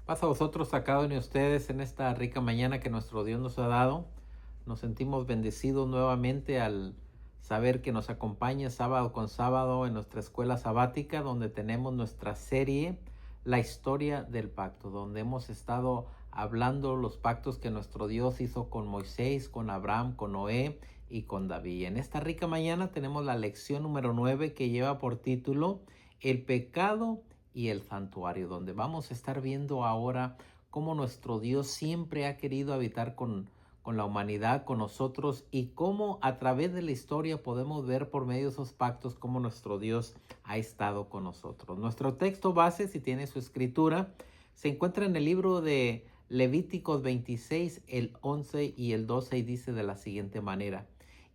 Paz a vosotros, a cada uno de ustedes en esta rica mañana que nuestro Dios nos ha dado. Nos sentimos bendecidos nuevamente al saber que nos acompaña sábado con sábado en nuestra escuela sabática, donde tenemos nuestra serie, La historia del pacto, donde hemos estado hablando los pactos que nuestro Dios hizo con Moisés, con Abraham, con Noé y con David. En esta rica mañana tenemos la lección número 9 que lleva por título El pecado y el santuario, donde vamos a estar viendo ahora cómo nuestro Dios siempre ha querido habitar con la humanidad, con nosotros, y cómo a través de la historia podemos ver por medio de esos pactos cómo nuestro Dios ha estado con nosotros. Nuestro texto base, si tiene su escritura, se encuentra en el libro de Levíticos 26, el 11 y el 12, y dice de la siguiente manera: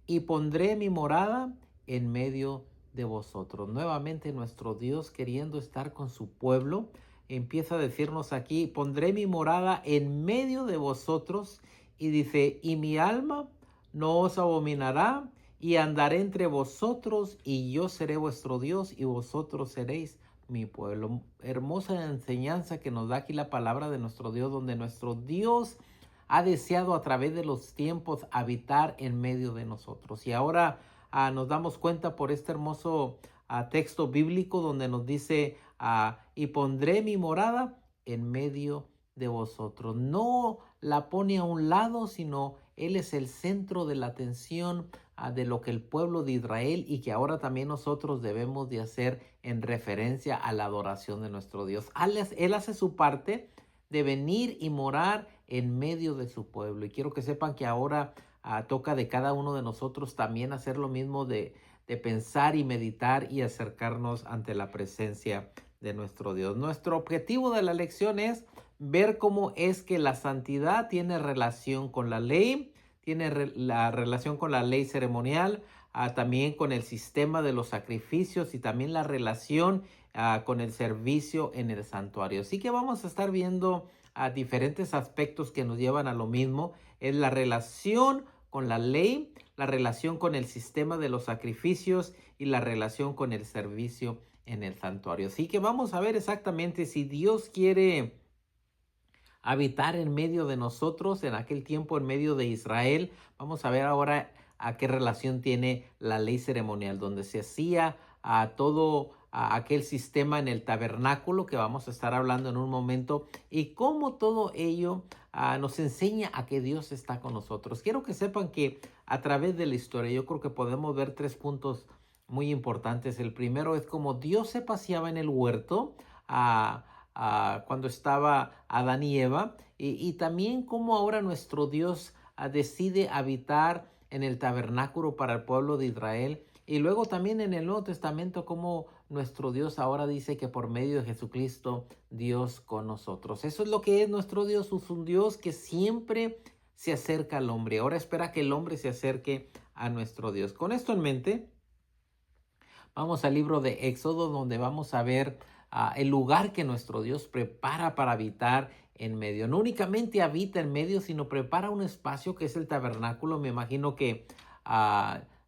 y pondré mi morada en medio de vosotros. Nuevamente nuestro Dios, queriendo estar con su pueblo, empieza a decirnos aquí: pondré mi morada en medio de vosotros, y dice: y mi alma no os abominará, y andaré entre vosotros, y yo seré vuestro Dios, y vosotros seréis mi pueblo. Hermosa enseñanza que nos da aquí la palabra de nuestro Dios, donde nuestro Dios ha deseado a través de los tiempos habitar en medio de nosotros. Y ahora nos damos cuenta por este hermoso texto bíblico donde nos dice: y pondré mi morada en medio de vosotros. No la pone a un lado, sino Él es el centro de la atención de lo que el pueblo de Israel y que ahora también nosotros debemos de hacer en referencia a la adoración de nuestro Dios. Él hace su parte de venir y morar en medio de su pueblo. Y quiero que sepan que ahora toca de cada uno de nosotros también hacer lo mismo de pensar y meditar y acercarnos ante la presencia de nuestro Dios. Nuestro objetivo de la lección es ver cómo es que la santidad tiene relación con la ley, tiene la relación con la ley ceremonial, también con el sistema de los sacrificios y también la relación con el servicio en el santuario. Así que vamos a estar viendo diferentes aspectos que nos llevan a lo mismo. Es la relación con la ley, la relación con el sistema de los sacrificios y la relación con el servicio en el santuario. Así que vamos a ver exactamente si Dios quiere habitar en medio de nosotros en aquel tiempo en medio de Israel. Vamos a ver ahora a qué relación tiene la ley ceremonial, donde se hacía a todo aquel sistema en el tabernáculo que vamos a estar hablando en un momento, y cómo todo ello nos enseña a que Dios está con nosotros. Quiero que sepan que a través de la historia yo creo que podemos ver tres puntos muy importantes. El primero es cómo Dios se paseaba en el huerto cuando estaba Adán y Eva, y también cómo ahora nuestro Dios decide habitar en el tabernáculo para el pueblo de Israel. Y luego también en el Nuevo Testamento cómo nuestro Dios ahora dice que por medio de Jesucristo Dios con nosotros. Eso es lo que es nuestro Dios, es un Dios que siempre se acerca al hombre. Ahora espera que el hombre se acerque a nuestro Dios. Con esto en mente, vamos al libro de Éxodo, donde vamos a ver el lugar que nuestro Dios prepara para habitar en medio. No únicamente habita en medio, sino prepara un espacio que es el tabernáculo. Me imagino que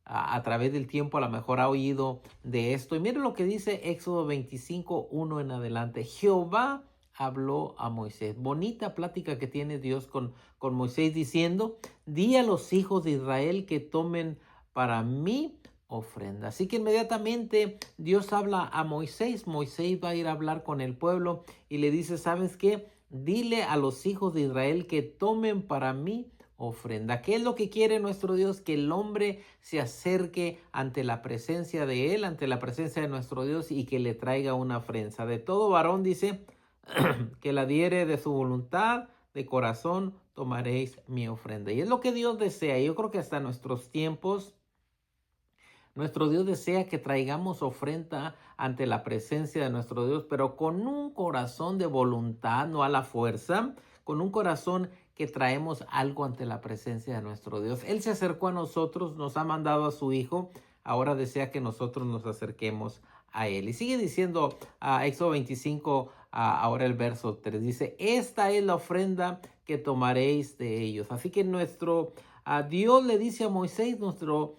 a través del tiempo a lo mejor ha oído de esto. Y miren lo que dice Éxodo 25, 1 en adelante. Jehová habló a Moisés. Bonita plática que tiene Dios con Moisés, diciendo: di a los hijos de Israel que tomen para mí ofrenda. Así que inmediatamente Dios habla a Moisés. Moisés va a ir a hablar con el pueblo y le dice: ¿sabes qué? Dile a los hijos de Israel que tomen para mí ofrenda. ¿Qué es lo que quiere nuestro Dios? Que el hombre se acerque ante la presencia de Él, ante la presencia de nuestro Dios, y que le traiga una ofrenda. De todo varón, dice, que la diere de su voluntad, de corazón, tomaréis mi ofrenda. Y es lo que Dios desea. Yo creo que hasta nuestros tiempos nuestro Dios desea que traigamos ofrenda ante la presencia de nuestro Dios, pero con un corazón de voluntad, no a la fuerza, con un corazón que traemos algo ante la presencia de nuestro Dios. Él se acercó a nosotros, nos ha mandado a su Hijo, ahora desea que nosotros nos acerquemos a Él. Y sigue diciendo Éxodo 25, ahora el verso 3, dice: esta es la ofrenda que tomaréis de ellos. Así que Dios le dice a Moisés, nuestro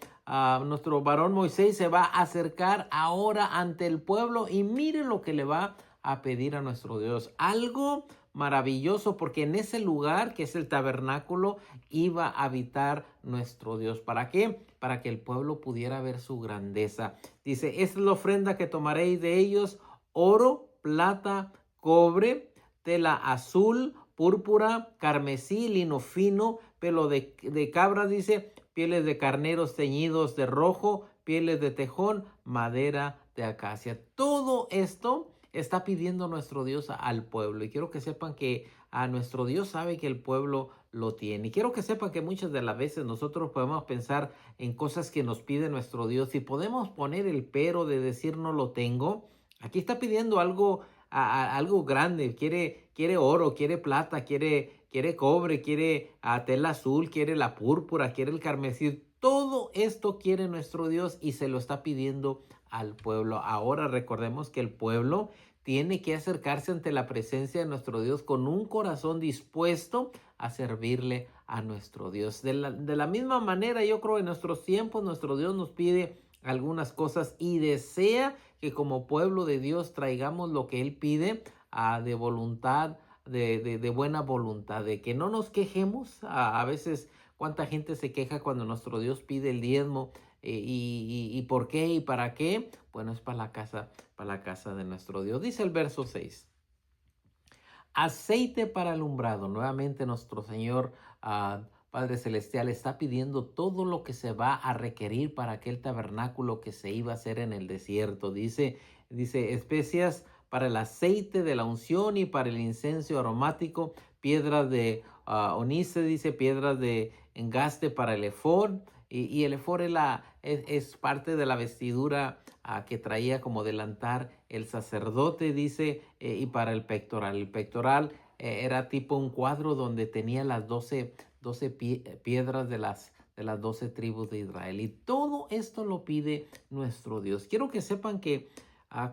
varón Moisés se va a acercar ahora ante el pueblo, y mire lo que le va a pedir a nuestro Dios. Algo maravilloso, porque en ese lugar que es el tabernáculo iba a habitar nuestro Dios. ¿Para qué? Para que el pueblo pudiera ver su grandeza. Dice, esta es la ofrenda que tomaréis de ellos: oro, plata, cobre, tela azul, púrpura, carmesí, lino fino, pelo de cabra, dice, pieles de carneros teñidos de rojo, pieles de tejón, madera de acacia. Todo esto está pidiendo nuestro Dios al pueblo. Y quiero que sepan que a nuestro Dios sabe que el pueblo lo tiene. Y quiero que sepan que muchas de las veces nosotros podemos pensar en cosas que nos pide nuestro Dios y podemos poner el pero de decir no lo tengo. Aquí está pidiendo algo, algo grande. Quiere oro, quiere plata, quiere cobre, quiere tela azul, quiere la púrpura, quiere el carmesí. Todo esto quiere nuestro Dios y se lo está pidiendo al pueblo. Ahora recordemos que el pueblo tiene que acercarse ante la presencia de nuestro Dios con un corazón dispuesto a servirle a nuestro Dios. De la misma manera, yo creo, en nuestros tiempos nuestro Dios nos pide algunas cosas y desea que como pueblo de Dios traigamos lo que Él pide de voluntad, de buena voluntad, de que no nos quejemos. A veces cuánta gente se queja cuando nuestro Dios pide el diezmo. ¿Y por qué y para qué? Bueno, es para la casa de nuestro Dios. Dice el verso 6. Aceite para alumbrado. Nuevamente nuestro Señor Padre Celestial está pidiendo todo lo que se va a requerir para aquel tabernáculo que se iba a hacer en el desierto. Dice especias para el aceite de la unción y para el incienso aromático, piedras de onice, dice, piedras de engaste para el efod. Y el efod es parte de la vestidura que traía como delantar el sacerdote, dice, y para el pectoral. El pectoral era tipo un cuadro donde tenía las 12 piedras de las 12 tribus de Israel. Y todo esto lo pide nuestro Dios. Quiero que sepan que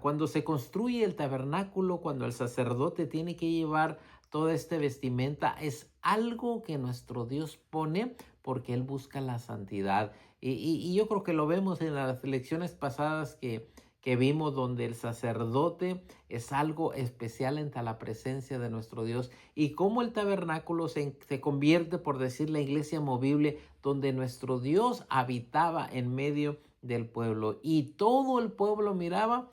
cuando se construye el tabernáculo, cuando el sacerdote tiene que llevar toda esta vestimenta, es algo que nuestro Dios pone porque Él busca la santidad. Y yo creo que lo vemos en las lecciones pasadas que vimos, donde el sacerdote es algo especial ante la presencia de nuestro Dios, y cómo el tabernáculo se convierte, por decir, la iglesia movible, donde nuestro Dios habitaba en medio del pueblo y todo el pueblo miraba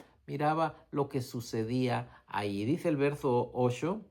lo que sucedía allí. Dice el verso 8,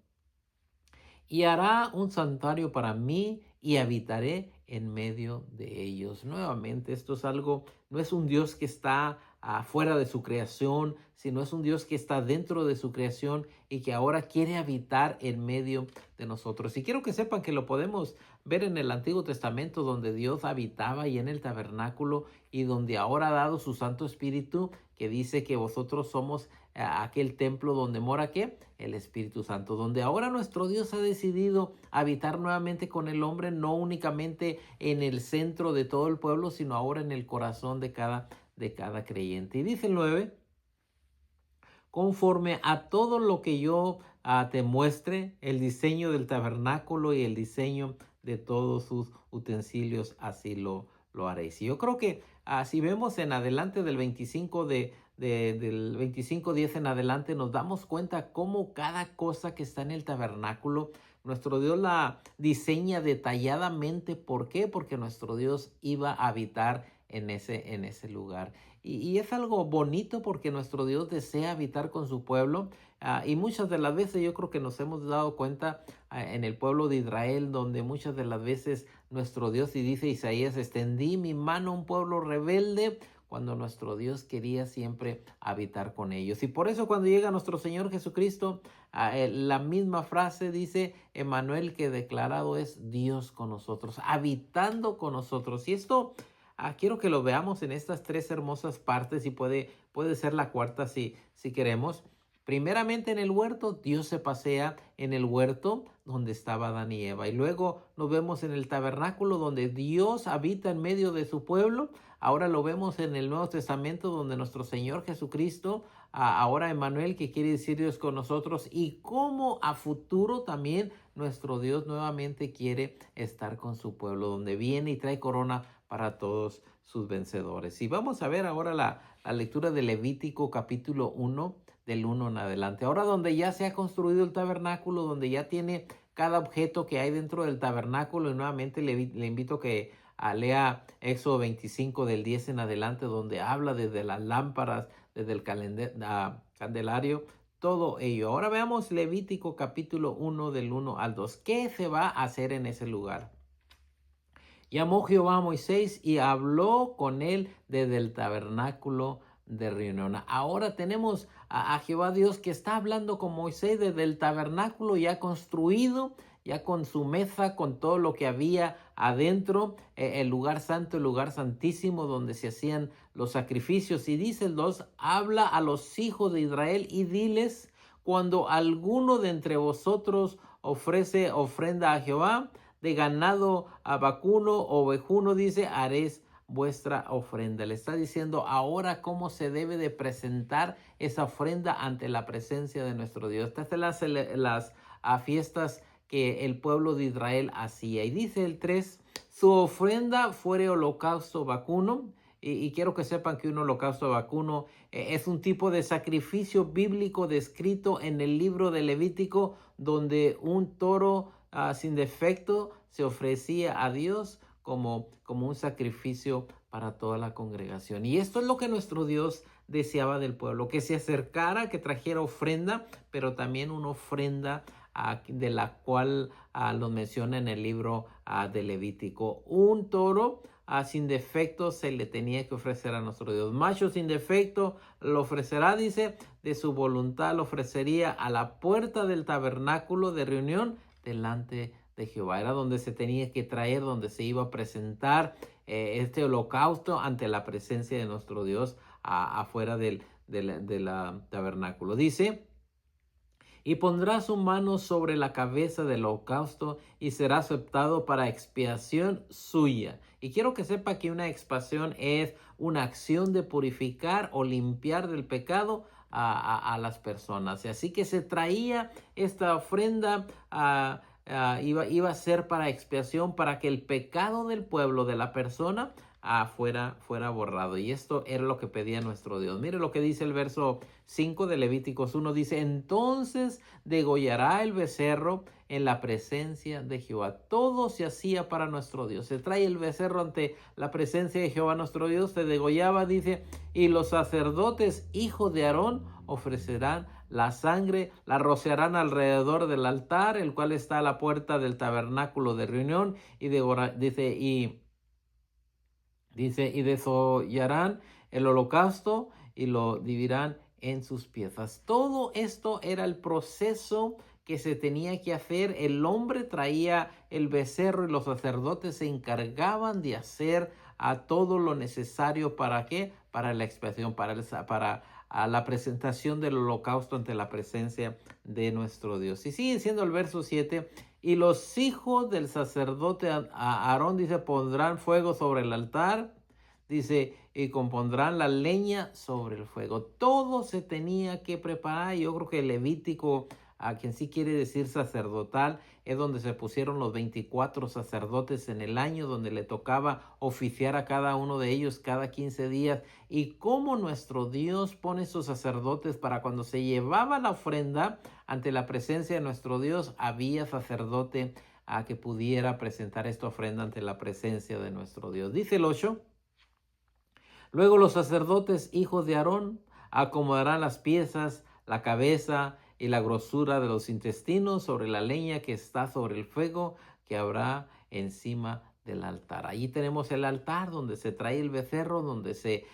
y hará un santuario para mí y habitaré en medio de ellos. Nuevamente, esto es algo, no es un Dios que está fuera de su creación, sino es un Dios que está dentro de su creación y que ahora quiere habitar en medio de nosotros. Y quiero que sepan que lo podemos ver en el Antiguo Testamento, donde Dios habitaba y en el tabernáculo, y donde ahora ha dado su Santo Espíritu, que dice que vosotros somos aquel templo donde mora ¿qué? El Espíritu Santo, donde ahora nuestro Dios ha decidido habitar nuevamente con el hombre, no únicamente en el centro de todo el pueblo, sino ahora en el corazón de cada creyente. Y dice el 9, conforme a todo lo que yo te muestre, el diseño del tabernáculo y el diseño de todos sus utensilios, así lo haréis. Y yo creo que si vemos en adelante del 25 del 25:10 en adelante, nos damos cuenta cómo cada cosa que está en el tabernáculo, nuestro Dios la diseña detalladamente. ¿Por qué? Porque nuestro Dios iba a habitar en ese lugar. Y es algo bonito porque nuestro Dios desea habitar con su pueblo. Y muchas de las veces yo creo que nos hemos dado cuenta en el pueblo de Israel, donde muchas de las veces nuestro Dios, y dice Isaías, extendí mi mano a un pueblo rebelde, cuando nuestro Dios quería siempre habitar con ellos. Y por eso cuando llega nuestro Señor Jesucristo, la misma frase dice, Emmanuel, que declarado es Dios con nosotros, habitando con nosotros. Y esto quiero que lo veamos en estas tres hermosas partes, y puede ser la cuarta si queremos. Primeramente, en el huerto, Dios se pasea en el huerto donde estaba Adán y Eva. Y luego nos vemos en el tabernáculo donde Dios habita en medio de su pueblo. Ahora lo vemos en el Nuevo Testamento, donde nuestro Señor Jesucristo, ahora Emmanuel, que quiere decir Dios con nosotros, y como a futuro también nuestro Dios nuevamente quiere estar con su pueblo, donde viene y trae corona para todos sus vencedores. Y vamos a ver ahora la lectura de Levítico capítulo 1, del 1 en adelante. Ahora donde ya se ha construido el tabernáculo, donde ya tiene cada objeto que hay dentro del tabernáculo, y nuevamente le invito que lea Éxodo 25 del 10 en adelante, donde habla desde las lámparas, desde el candelario, todo ello. Ahora veamos Levítico capítulo 1 del 1 al 2. ¿Qué se va a hacer en ese lugar? Llamó Jehová a Moisés y habló con él desde el tabernáculo de reunión. Ahora tenemos a Jehová Dios que está hablando con Moisés desde el tabernáculo ya construido, ya con su mesa, con todo lo que había adentro, el lugar santo, el lugar santísimo donde se hacían los sacrificios. Y dice el 2, habla a los hijos de Israel y diles, cuando alguno de entre vosotros ofrece ofrenda a Jehová, de ganado a vacuno o ovejuno, dice, haréis vuestra ofrenda. Le está diciendo ahora cómo se debe de presentar esa ofrenda ante la presencia de nuestro Dios. Estas son las fiestas que el pueblo de Israel hacía. Y dice el 3, su ofrenda fuere holocausto vacuno. Y quiero que sepan que un holocausto vacuno es un tipo de sacrificio bíblico descrito en el libro de Levítico, donde un toro sin defecto se ofrecía a Dios como un sacrificio para toda la congregación. Y esto es lo que nuestro Dios deseaba del pueblo, que se acercara, que trajera ofrenda, pero también una ofrenda de la cual lo menciona en el libro de Levítico. Un toro sin defecto se le tenía que ofrecer a nuestro Dios. Macho sin defecto lo ofrecerá, dice, de su voluntad lo ofrecería a la puerta del tabernáculo de reunión delante de Jehová. Era donde se tenía que traer, donde se iba a presentar este holocausto ante la presencia de nuestro Dios afuera del tabernáculo. Dice, y pondrá su mano sobre la cabeza del holocausto y será aceptado para expiación suya. Y quiero que sepa que una expiación es una acción de purificar o limpiar del pecado a las personas. Y así que se traía esta ofrenda, iba a ser para expiación, para que el pecado del pueblo, de la persona, fuera borrado. Y esto era lo que pedía nuestro Dios. Mire lo que dice el verso 5 de Levíticos 1. Dice, entonces degollará el becerro en la presencia de Jehová. Todo se hacía para nuestro Dios. Se trae el becerro ante la presencia de Jehová nuestro Dios. Se degollaba, dice, y los sacerdotes, hijos de Aarón, ofrecerán la sangre, la rociarán alrededor del altar, el cual está a la puerta del tabernáculo de reunión, y y desollarán el holocausto y lo dividirán en sus piezas. Todo esto era el proceso que se tenía que hacer. El hombre traía el becerro y los sacerdotes se encargaban de hacer todo lo necesario. ¿Para qué? Para la expiación, para la presentación del holocausto ante la presencia de nuestro Dios. Y sigue siendo el verso 7. Y los hijos del sacerdote Aarón, dice, pondrán fuego sobre el altar, dice, y compondrán la leña sobre el fuego. Todo se tenía que preparar. Yo creo que el Levítico, a quien sí quiere decir sacerdotal, es donde se pusieron los 24 sacerdotes en el año, donde le tocaba oficiar a cada uno de ellos cada 15 días. Y cómo nuestro Dios pone sus sacerdotes para cuando se llevaba la ofrenda ante la presencia de nuestro Dios, había sacerdote que pudiera presentar esta ofrenda ante la presencia de nuestro Dios. Dice el 8. Luego los sacerdotes, hijos de Aarón, acomodarán las piezas, la cabeza y la grosura de los intestinos sobre la leña que está sobre el fuego que habrá encima del altar. Allí tenemos el altar donde se trae el becerro, donde se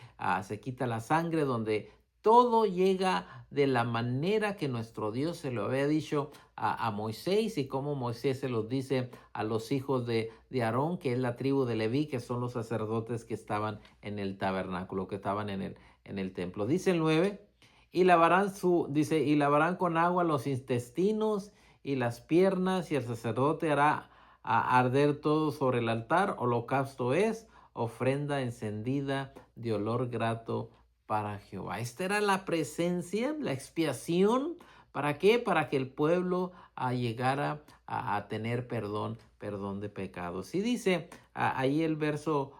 quita la sangre, donde todo llega de la manera que nuestro Dios se lo había dicho a Moisés, y como Moisés se los dice a los hijos de Aarón, que es la tribu de Leví, que son los sacerdotes que estaban en el tabernáculo, que estaban en el templo. Dice el 9, y lavarán con agua los intestinos y las piernas, y el sacerdote hará arder todo sobre el altar. Holocausto es ofrenda encendida de olor grato para Jehová. Esta era la presencia, la expiación. ¿Para qué? Para que el pueblo llegara a tener perdón de pecados. Y dice ahí el verso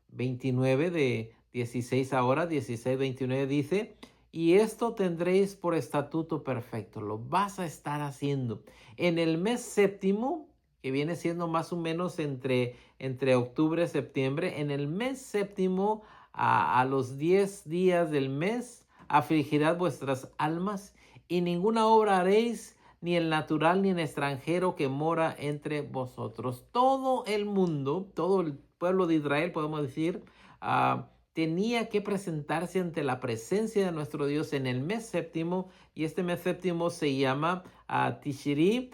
29 de 16 ahora, 16, 29 dice, y esto tendréis por estatuto perfecto. Lo vas a estar haciendo. En el mes séptimo, que viene siendo más o menos entre octubre y septiembre, en el mes séptimo, a los 10 días del mes, afligirás vuestras almas y ninguna obra haréis, ni el natural ni el extranjero que mora entre vosotros. Todo el mundo, todo el pueblo de Israel, podemos decir, tenía que presentarse ante la presencia de nuestro Dios en el mes séptimo, y este mes séptimo se llama Tishri,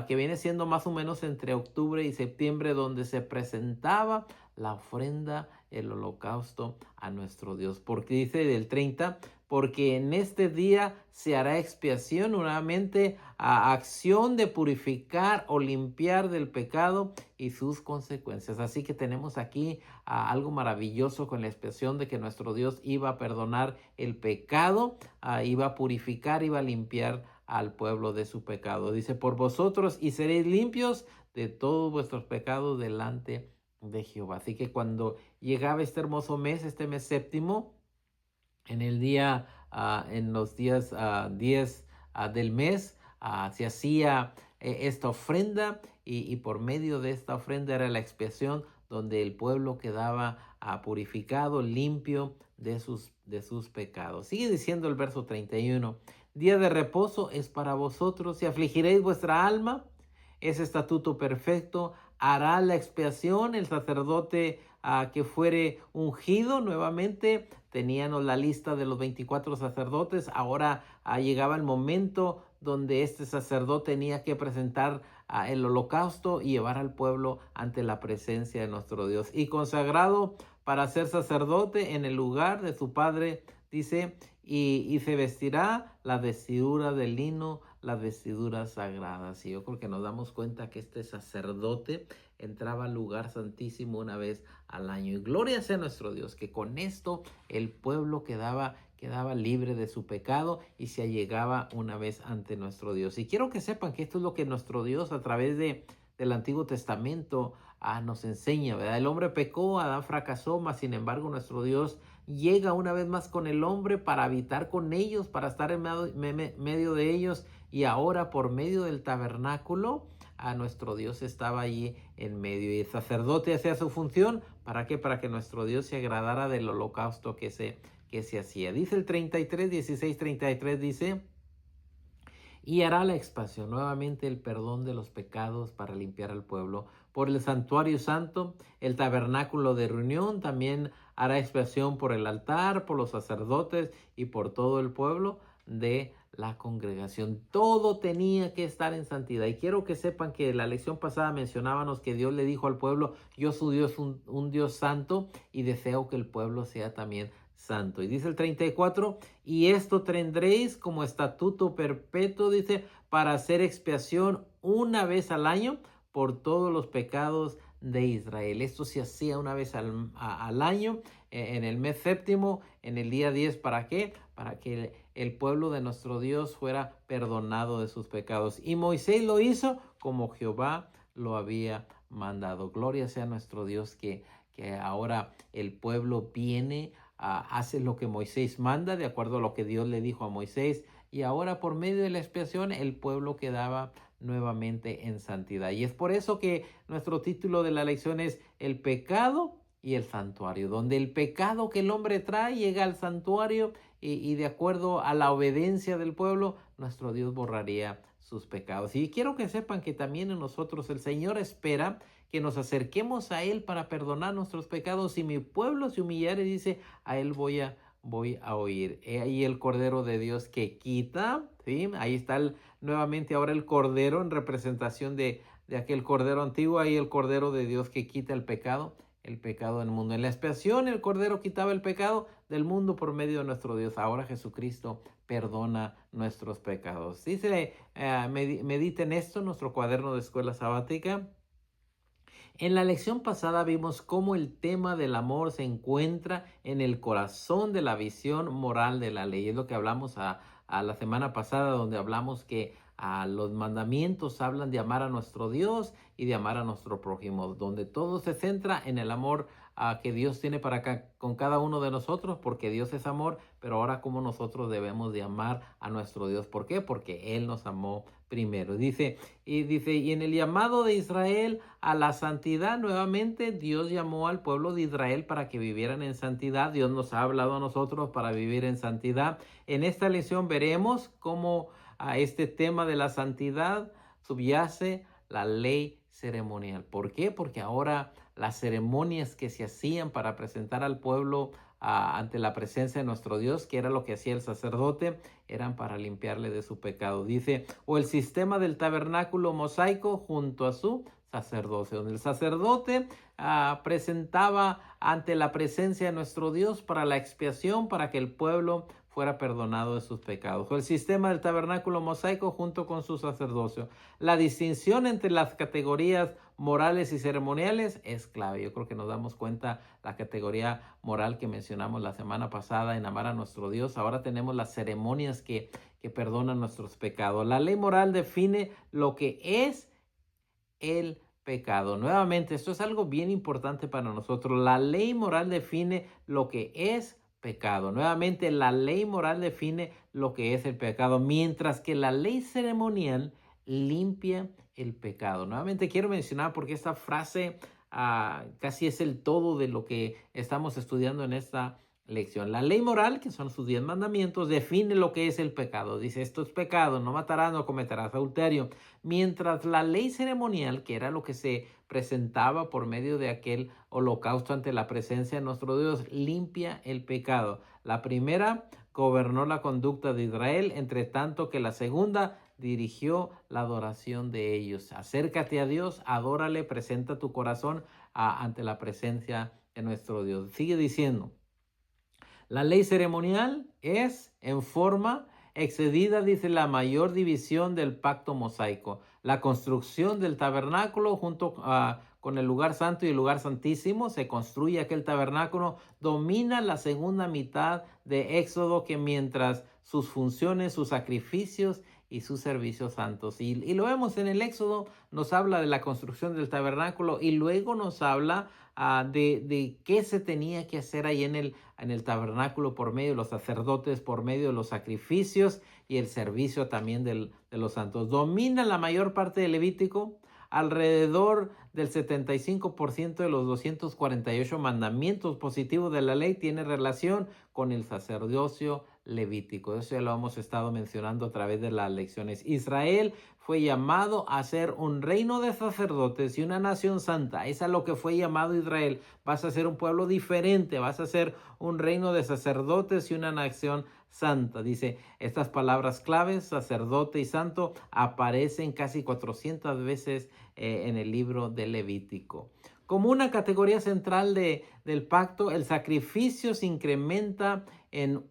que viene siendo más o menos entre octubre y septiembre, donde se presentaba la ofrenda, el holocausto a nuestro Dios. Porque dice del 30, porque en este día se hará expiación, nuevamente a acción de purificar o limpiar del pecado y sus consecuencias. Así que tenemos aquí algo maravilloso con la expiación de que nuestro Dios iba a perdonar el pecado, iba a purificar, iba a limpiar al pueblo de su pecado. Dice, por vosotros y seréis limpios de todos vuestros pecados delante de Jehová. Así que cuando llegaba este hermoso mes, este mes séptimo, en los días 10 del mes, se hacía esta ofrenda, y por medio de esta ofrenda era la expiación donde el pueblo quedaba purificado, limpio de sus pecados. Sigue diciendo el verso 31, día de reposo es para vosotros, y afligiréis vuestra alma, es estatuto perfecto, hará la expiación el sacerdote que fuere ungido. Nuevamente teníamos la lista de los 24 sacerdotes. Ahora llegaba el momento donde este sacerdote tenía que presentar el holocausto y llevar al pueblo ante la presencia de nuestro Dios. Y consagrado para ser sacerdote en el lugar de su padre, dice, y se vestirá la vestidura de lino, las vestiduras sagradas. Y yo creo que nos damos cuenta que este sacerdote entraba al lugar santísimo una vez al año. Y gloria sea nuestro Dios, que con esto el pueblo quedaba libre de su pecado y se allegaba una vez ante nuestro Dios. Y quiero que sepan que esto es lo que nuestro Dios a través del Antiguo Testamento nos enseña, ¿verdad? El hombre pecó, Adán fracasó, mas sin embargo nuestro Dios llega una vez más con el hombre para habitar con ellos, para estar en medio de ellos, y ahora por medio del tabernáculo nuestro Dios estaba allí en medio, y el sacerdote hacía su función. ¿Para qué? Para que nuestro Dios se agradara del holocausto que se hacía. Dice el 33, 16, 33, dice, y hará la expiación, nuevamente el perdón de los pecados para limpiar al pueblo. Por el santuario santo, el tabernáculo de reunión, también hará expiación por el altar, por los sacerdotes y por todo el pueblo de la congregación. Todo tenía que estar en santidad. Y quiero que sepan que la lección pasada mencionábamos que Dios le dijo al pueblo, yo soy Dios, un Dios santo, y deseo que el pueblo sea también santo. Y dice el 34, y esto tendréis como estatuto perpetuo, dice, para hacer expiación una vez al año por todos los pecados de Israel. Esto se hacía una vez al año, en el mes séptimo, en el día 10. ¿Para qué? Para que el pueblo de nuestro Dios fuera perdonado de sus pecados. Y Moisés lo hizo como Jehová lo había mandado. Gloria sea nuestro Dios, que ahora el pueblo viene, hace lo que Moisés manda, de acuerdo a lo que Dios le dijo a Moisés, y ahora por medio de la expiación el pueblo quedaba nuevamente en santidad. Y es por eso que nuestro título de la lección es el pecado y el santuario, donde el pecado que el hombre trae llega al santuario, y de acuerdo a la obediencia del pueblo, nuestro Dios borraría sus pecados. Y quiero que sepan que también en nosotros el Señor espera que nos acerquemos a Él para perdonar nuestros pecados. Si mi pueblo se humillare, dice, a Él voy a oír. Ahí el Cordero de Dios que quita, ¿sí? Ahí está nuevamente ahora el Cordero en representación de aquel Cordero antiguo. Ahí el Cordero de Dios que quita el pecado del mundo. En la expiación el Cordero quitaba el pecado del mundo por medio de nuestro Dios. Ahora Jesucristo perdona nuestros pecados. Dice, mediten esto en nuestro cuaderno de escuela sabática. En la lección pasada vimos cómo el tema del amor se encuentra en el corazón de la visión moral de la ley. Es lo que hablamos a la semana pasada, donde hablamos que los mandamientos hablan de amar a nuestro Dios y de amar a nuestro prójimo, donde todo se centra en el amor que Dios tiene con cada uno de nosotros, porque Dios es amor, pero ahora cómo nosotros debemos de amar a nuestro Dios. ¿Por qué? Porque Él nos amó primero. Y en el llamado de Israel a la santidad, nuevamente Dios llamó al pueblo de Israel para que vivieran en santidad. Dios nos ha hablado a nosotros para vivir en santidad. En esta lección veremos cómo a este tema de la santidad subyace la ley ceremonial. ¿Por qué? Porque ahora las ceremonias que se hacían para presentar al pueblo ante la presencia de nuestro Dios, que era lo que hacía el sacerdote, eran para limpiarle de su pecado. Dice, o el sistema del tabernáculo mosaico junto a su sacerdocio, donde el sacerdote presentaba ante la presencia de nuestro Dios para la expiación, para que el pueblo fuera perdonado de sus pecados. O el sistema del tabernáculo mosaico junto con su sacerdocio. La distinción entre las categorías morales y ceremoniales es clave. Yo creo que nos damos cuenta la categoría moral que mencionamos la semana pasada en amar a nuestro Dios. Ahora tenemos las ceremonias que perdonan nuestros pecados. La ley moral define lo que es el pecado. Nuevamente, esto es algo bien importante para nosotros. La ley moral define lo que es pecado. Nuevamente, la ley moral define lo que es el pecado, mientras que la ley ceremonial limpia el pecado. Nuevamente quiero mencionar porque esta frase casi es el todo de lo que estamos estudiando en esta lección. La ley moral, que son sus 10 mandamientos, define lo que es el pecado. Dice, esto es pecado, no matarás, no cometerás adulterio. Mientras la ley ceremonial, que era lo que se presentaba por medio de aquel holocausto ante la presencia de nuestro Dios, limpia el pecado. La primera gobernó la conducta de Israel, entre tanto que la segunda dirigió la adoración de ellos. Acércate a Dios, adórale, presenta tu corazón ante la presencia de nuestro Dios. Sigue diciendo, la ley ceremonial es en forma excedida, dice, la mayor división del pacto mosaico. La construcción del tabernáculo junto con el lugar santo y el lugar santísimo, se construye aquel tabernáculo, domina la segunda mitad de Éxodo, que mientras sus funciones, sus sacrificios y sus servicios santos. Y lo vemos en el Éxodo, nos habla de la construcción del tabernáculo y luego nos habla de qué se tenía que hacer ahí en el tabernáculo por medio de los sacerdotes, por medio de los sacrificios y el servicio también de los santos. Domina la mayor parte del Levítico. Alrededor del 75% de los 248 mandamientos positivos de la ley tiene relación con el sacerdocio levítico. Eso ya lo hemos estado mencionando a través de las lecciones. Israel fue llamado a ser un reino de sacerdotes y una nación santa. Es a lo que fue llamado Israel. Vas a ser un pueblo diferente, vas a ser un reino de sacerdotes y una nación santa. Dice, estas palabras claves, sacerdote y santo, aparecen casi 400 veces en el libro de Levítico. Como una categoría central del pacto, el sacrificio se incrementa en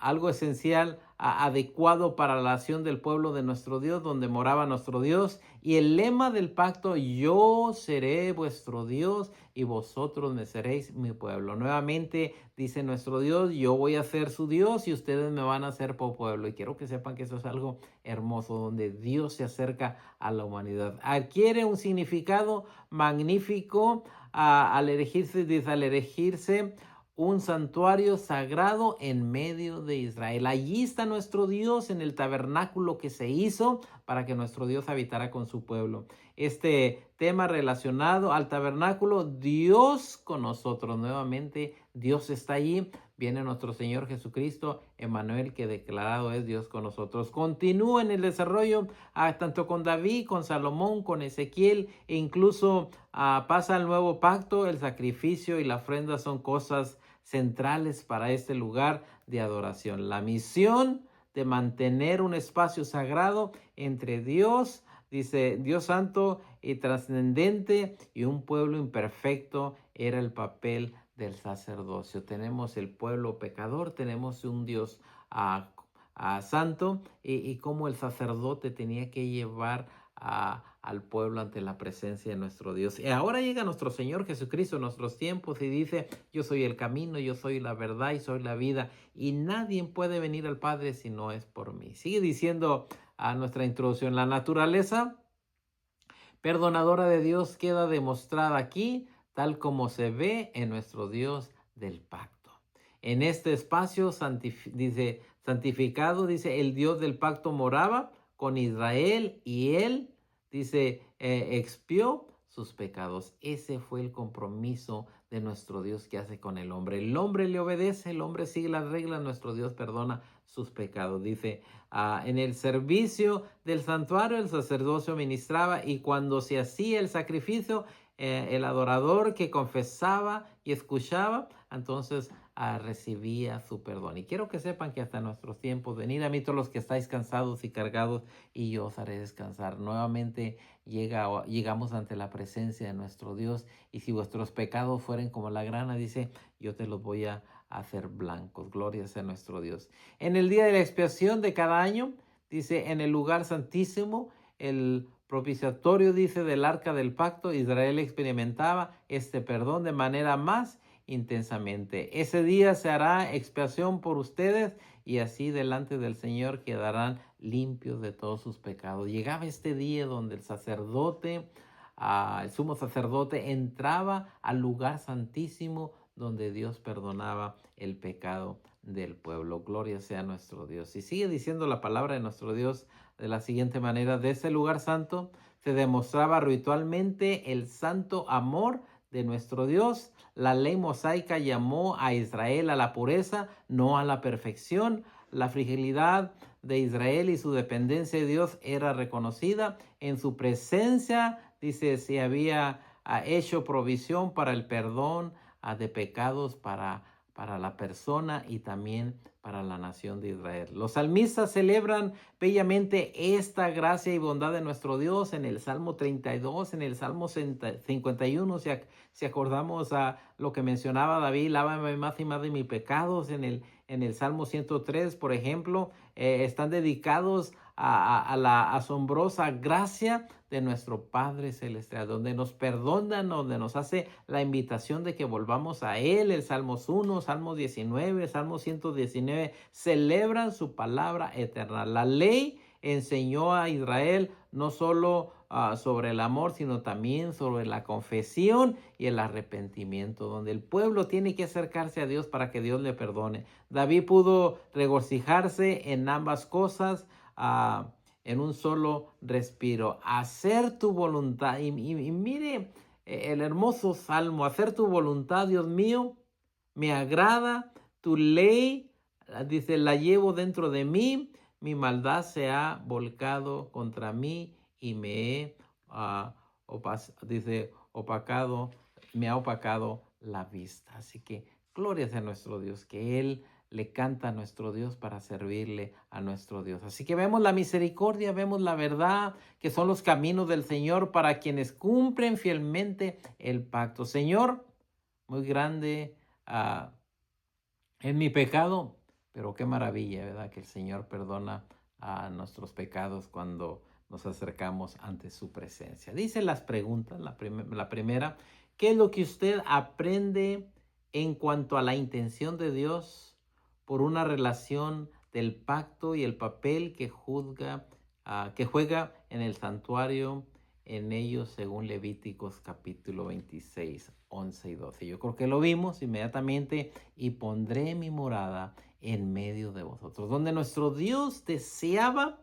algo esencial, adecuado para la acción del pueblo de nuestro Dios, donde moraba nuestro Dios. Y el lema del pacto, yo seré vuestro Dios y vosotros me seréis mi pueblo. Nuevamente dice nuestro Dios, yo voy a ser su Dios y ustedes me van a ser por pueblo. Y quiero que sepan que eso es algo hermoso, donde Dios se acerca a la humanidad. Adquiere un significado magnífico al erigirse un santuario sagrado en medio de Israel. Allí está nuestro Dios en el tabernáculo que se hizo para que nuestro Dios habitara con su pueblo. Este tema relacionado al tabernáculo, Dios con nosotros. Nuevamente, Dios está allí. Viene nuestro Señor Jesucristo, Emmanuel, que declarado es Dios con nosotros. Continúa en el desarrollo tanto con David, con Salomón, con Ezequiel, e incluso pasa al nuevo pacto. El sacrificio y la ofrenda son cosas centrales para este lugar de adoración. La misión de mantener un espacio sagrado entre Dios, dice Dios santo y trascendente, y un pueblo imperfecto, era el papel del sacerdocio. Tenemos el pueblo pecador, tenemos un Dios santo, y cómo el sacerdote tenía que llevar al pueblo ante la presencia de nuestro Dios. Y ahora llega nuestro Señor Jesucristo en nuestros tiempos y dice, yo soy el camino, yo soy la verdad y soy la vida, y nadie puede venir al Padre si no es por mí. Sigue diciendo a nuestra introducción, la naturaleza perdonadora de Dios queda demostrada aquí, tal como se ve en nuestro Dios del pacto. En este espacio dice, santificado, dice, el Dios del pacto moraba con Israel y él, dice, expió sus pecados. Ese fue el compromiso de nuestro Dios que hace con el hombre. El hombre le obedece, el hombre sigue las reglas, nuestro Dios perdona sus pecados. Dice, en el servicio del santuario el sacerdocio ministraba y cuando se hacía el sacrificio, el adorador que confesaba y escuchaba, entonces recibía su perdón. Y quiero que sepan que hasta nuestros tiempos, venid a mí todos los que estáis cansados y cargados y yo os haré descansar. Nuevamente llegamos ante la presencia de nuestro Dios y si vuestros pecados fueren como la grana, dice, yo te los voy a hacer blancos. Gloria sea nuestro Dios. En el día de la expiación de cada año, dice, en el lugar santísimo, el propiciatorio, dice, del arca del pacto, Israel experimentaba este perdón de manera más intensamente. Ese día se hará expiación por ustedes y así delante del Señor quedarán limpios de todos sus pecados. Llegaba este día donde el sacerdote, el sumo sacerdote, entraba al lugar santísimo donde Dios perdonaba el pecado del pueblo. Gloria sea nuestro Dios. Y sigue diciendo la palabra de nuestro Dios de la siguiente manera: de ese lugar santo se demostraba ritualmente el santo amor de nuestro Dios. La ley mosaica llamó a Israel a la pureza, no a la perfección. La fragilidad de Israel y su dependencia de Dios era reconocida. En su presencia, dice, se había hecho provisión para el perdón de pecados para la persona y también para la nación de Israel. Los salmistas celebran bellamente esta gracia y bondad de nuestro Dios en el Salmo 32, en el Salmo 51, si acordamos a lo que mencionaba David, lávame más y más de mis pecados, en el Salmo 103, por ejemplo, están dedicados a la asombrosa gracia de nuestro Padre Celestial, donde nos perdona, donde nos hace la invitación de que volvamos a Él. El Salmos 1, Salmos 19, Salmos 119 celebran su palabra eterna. La ley enseñó a Israel no solo sobre el amor, sino también sobre la confesión y el arrepentimiento, donde el pueblo tiene que acercarse a Dios para que Dios le perdone. David pudo regocijarse en ambas cosas, en un solo respiro. Hacer tu voluntad. Y mire el hermoso salmo: hacer tu voluntad, Dios mío, me agrada. Tu ley, dice, la llevo dentro de mí. Mi maldad se ha volcado contra mí y me he opacado, me ha opacado la vista. Así que gloria sea nuestro Dios, que Él le canta a nuestro Dios para servirle a nuestro Dios. Así que vemos la misericordia, vemos la verdad, que son los caminos del Señor para quienes cumplen fielmente el pacto. Señor, muy grande es mi pecado, pero qué maravilla, ¿verdad? Que el Señor perdona nuestros pecados cuando nos acercamos ante su presencia. Dicen las preguntas, la primera: ¿qué es lo que usted aprende en cuanto a la intención de Dios por una relación del pacto y el papel que juega en el santuario en ellos, según Levíticos capítulo 26, 11 y 12? Yo creo que lo vimos inmediatamente. Y pondré mi morada en medio de vosotros, donde nuestro Dios deseaba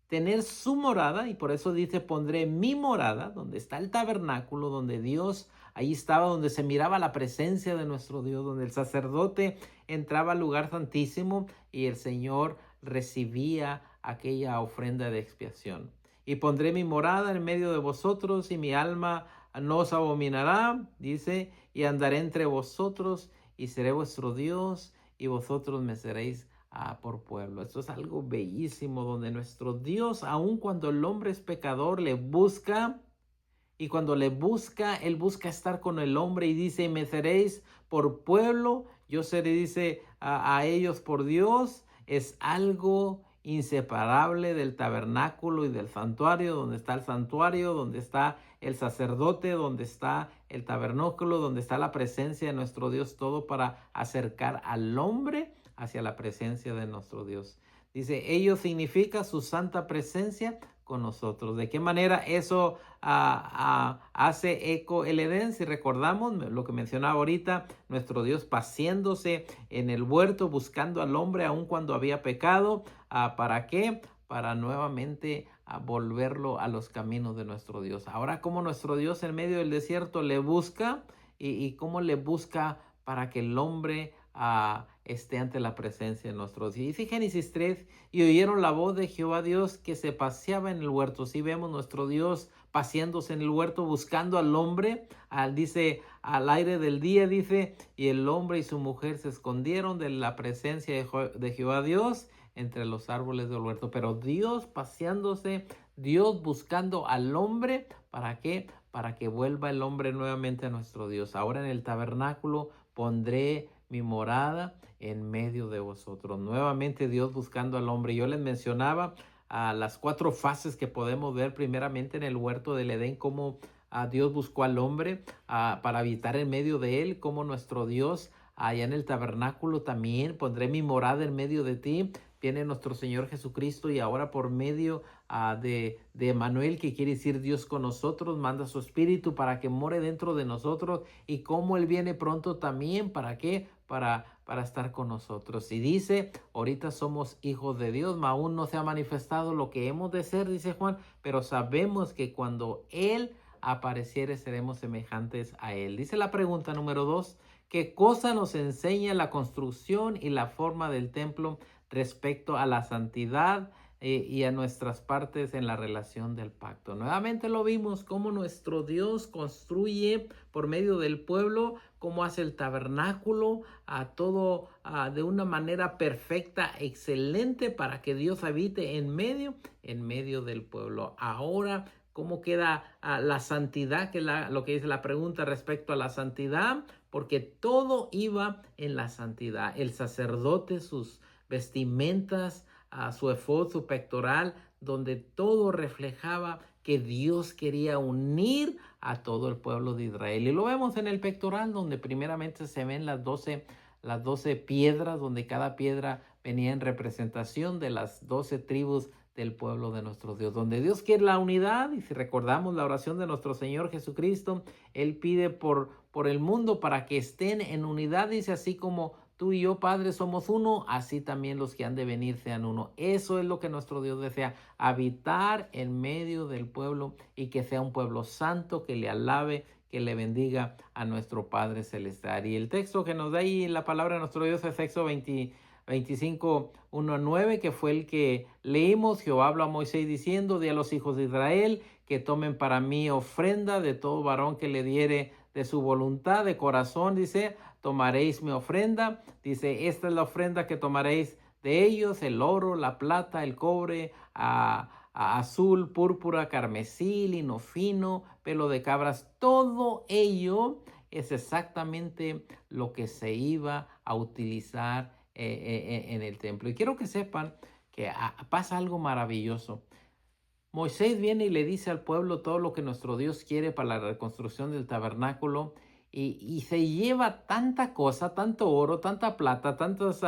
tener su morada, y por eso dice, pondré mi morada, donde está el tabernáculo, donde Dios ahí estaba, donde se miraba la presencia de nuestro Dios, donde el sacerdote entraba al lugar santísimo y el Señor recibía aquella ofrenda de expiación. Y pondré mi morada en medio de vosotros y mi alma no os abominará, dice, y andaré entre vosotros y seré vuestro Dios y vosotros me seréis por pueblo. Esto es algo bellísimo, donde nuestro Dios, aun cuando el hombre es pecador, le busca, y cuando le busca, Él busca estar con el hombre y dice, me seréis por pueblo, yo seré, dice, a ellos por Dios. Es algo inseparable del tabernáculo y del santuario, donde está el santuario, donde está el sacerdote, donde está el tabernáculo, donde está la presencia de nuestro Dios, todo para acercar al hombre hacia la presencia de nuestro Dios. Dice, ello significa su santa presencia con nosotros. ¿De qué manera eso hace eco el Edén? Si recordamos lo que mencionaba ahorita, nuestro Dios paseándose en el huerto, buscando al hombre aun cuando había pecado. ¿Para qué? Para nuevamente volverlo a los caminos de nuestro Dios. Ahora, cómo nuestro Dios en medio del desierto le busca y cómo le busca para que el hombre esté ante la presencia de nuestro Dios. Dice Génesis 3, y oyeron la voz de Jehová Dios que se paseaba en el huerto. Si vemos nuestro Dios paseándose en el huerto buscando al hombre, dice al aire del día, dice, y el hombre y su mujer se escondieron de la presencia de Jehová Dios entre los árboles del huerto. Pero Dios paseándose, Dios buscando al hombre, ¿para qué? Para que vuelva el hombre nuevamente a nuestro Dios. Ahora en el tabernáculo pondré mi morada en medio de vosotros. Nuevamente Dios buscando al hombre. Yo les mencionaba las 4 fases que podemos ver primeramente en el huerto del Edén, cómo Dios buscó al hombre para habitar en medio de él, como nuestro Dios allá en el tabernáculo también pondré mi morada en medio de ti. Viene nuestro Señor Jesucristo y ahora por medio de Emmanuel, que quiere decir Dios con nosotros, manda su Espíritu para que more dentro de nosotros, y como Él viene pronto también, ¿para qué? Para estar con nosotros. Y dice, ahorita somos hijos de Dios, aún no se ha manifestado lo que hemos de ser, dice Juan, pero sabemos que cuando Él apareciere seremos semejantes a Él. Dice la pregunta número 2, ¿qué cosa nos enseña la construcción y la forma del templo respecto a la santidad y a nuestras partes en la relación del pacto? Nuevamente lo vimos, cómo nuestro Dios construye por medio del pueblo, cómo hace el tabernáculo, todo de una manera perfecta, excelente, para que Dios habite en medio del pueblo. Ahora, ¿cómo queda la santidad? Que es lo que dice la pregunta respecto a la santidad, porque todo iba en la santidad. El sacerdote, sus vestimentas, su efod, su pectoral, donde todo reflejaba que Dios quería unir a todo el pueblo de Israel. Y lo vemos en el pectoral, donde primeramente se ven las 12 piedras, donde cada piedra venía en representación de las 12 tribus del pueblo de nuestro Dios, donde Dios quiere la unidad. Y si recordamos la oración de nuestro Señor Jesucristo, Él pide por el mundo para que estén en unidad. Dice, así como tú y yo, Padre, somos uno, así también los que han de venir sean uno. Eso es lo que nuestro Dios desea, habitar en medio del pueblo y que sea un pueblo santo, que le alabe, que le bendiga a nuestro Padre Celestial. Y el texto que nos da ahí la palabra de nuestro Dios es Éxodo 25, 1-9, que fue el que leímos. Jehová habló a Moisés diciendo, di a los hijos de Israel que tomen para mí ofrenda de todo varón que le diere de su voluntad, de corazón, dice, tomaréis mi ofrenda. Dice, esta es la ofrenda que tomaréis de ellos, el oro, la plata, el cobre, azul, púrpura, carmesí, lino fino, pelo de cabras. Todo ello es exactamente lo que se iba a utilizar en el templo. Y quiero que sepan que pasa algo maravilloso. Moisés viene y le dice al pueblo todo lo que nuestro Dios quiere para la reconstrucción del tabernáculo, y se lleva tanta cosa, tanto oro, tanta plata, tantos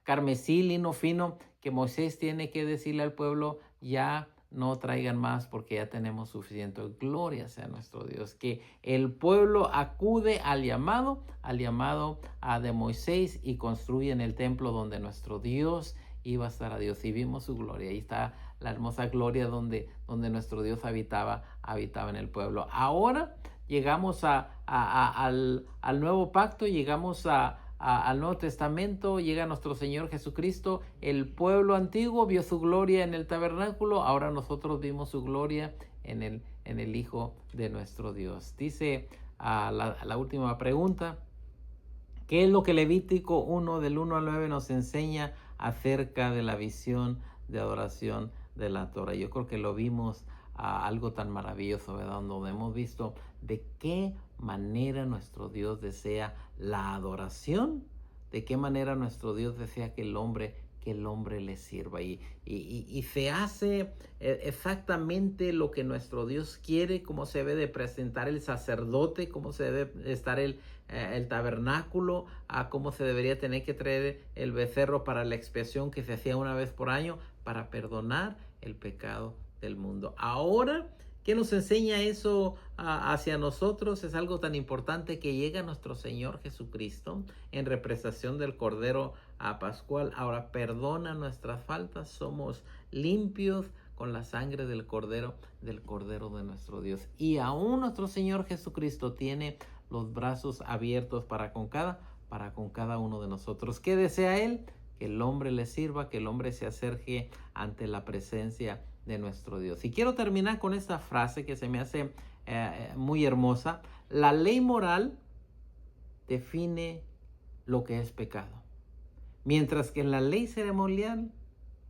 carmesí, lino fino, que Moisés tiene que decirle al pueblo, ya no traigan más porque ya tenemos suficiente. Gloria sea nuestro Dios, que el pueblo acude al llamado de Moisés y construyen el templo donde nuestro Dios iba a estar a Dios, y vimos su gloria. Ahí está la hermosa gloria donde nuestro Dios habitaba en el pueblo. Ahora llegamos al nuevo pacto, llegamos al Nuevo Testamento, llega nuestro Señor Jesucristo. El pueblo antiguo vio su gloria en el tabernáculo, ahora nosotros vimos su gloria en el Hijo de nuestro Dios. Dice la última pregunta, ¿qué es lo que Levítico 1 del 1 al 9 nos enseña acerca de la visión de adoración de la Torah? Yo creo que lo vimos algo tan maravilloso, ¿verdad? Donde hemos visto de qué manera nuestro Dios desea la adoración, de qué manera nuestro Dios desea que el hombre le sirva, y se hace exactamente lo que nuestro Dios quiere, cómo se debe de presentar el sacerdote, cómo se debe estar el el tabernáculo, a cómo se debería tener que traer el becerro para la expiación que se hacía una vez por año para perdonar el pecado del mundo. Ahora, ¿qué nos enseña eso hacia nosotros? Es algo tan importante que llega nuestro Señor Jesucristo en representación del Cordero Pascual. Ahora perdona nuestras faltas, somos limpios con la sangre del Cordero de nuestro Dios. Y aún nuestro Señor Jesucristo tiene los brazos abiertos para con cada uno de nosotros. ¿Qué desea Él? Que el hombre le sirva, que el hombre se acerque ante la presencia de nuestro Dios. Y quiero terminar con esta frase que se me hace muy hermosa. La ley moral define lo que es pecado, mientras que la ley ceremonial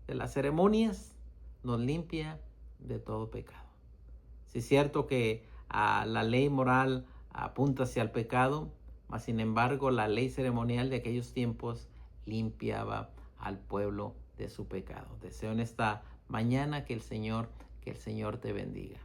de las ceremonias nos limpia de todo pecado. Sí es cierto que la ley moral apunta hacia el pecado, mas sin embargo la ley ceremonial de aquellos tiempos limpiaba al pueblo de su pecado. Deseo en esta mañana que el Señor te bendiga.